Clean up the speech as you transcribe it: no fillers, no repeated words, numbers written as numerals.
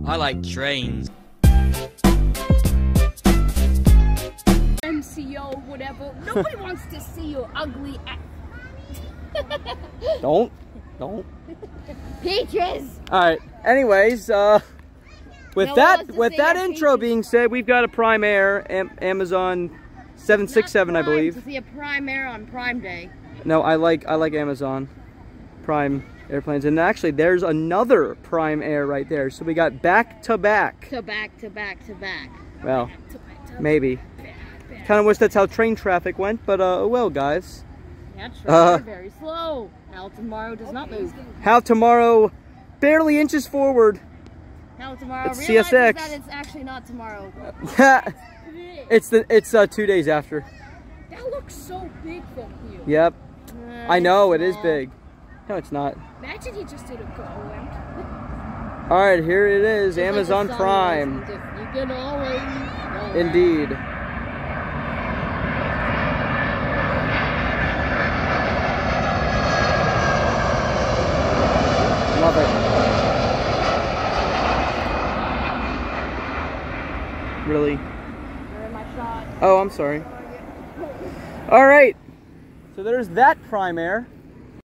I like trains. MCO, whatever. Nobody wants to see your ugly ass. Don't. Peaches! Alright, anyways, with that intro being said, we've got a Prime Air, Amazon 767, I believe. To see a Prime Air on Prime Day. No, I like Amazon Prime airplanes, and actually there's another Prime Air right there. So we got back to back. Well, maybe. Kind of wish that's how train traffic went, but oh well, guys. Yeah, trains are very slow. How tomorrow does not move. How tomorrow barely inches forward. How tomorrow it's realizes CSX. that it's actually not tomorrow. It's 2 days after. That looks so big from here. Yep. I know it is big. No, it's not. Imagine he just did a go. All right, here it is, it's Amazon like Prime. You can always Indeed. Love it. Really? You're in my shot. Oh, I'm sorry. All right. So there's that Prime Air.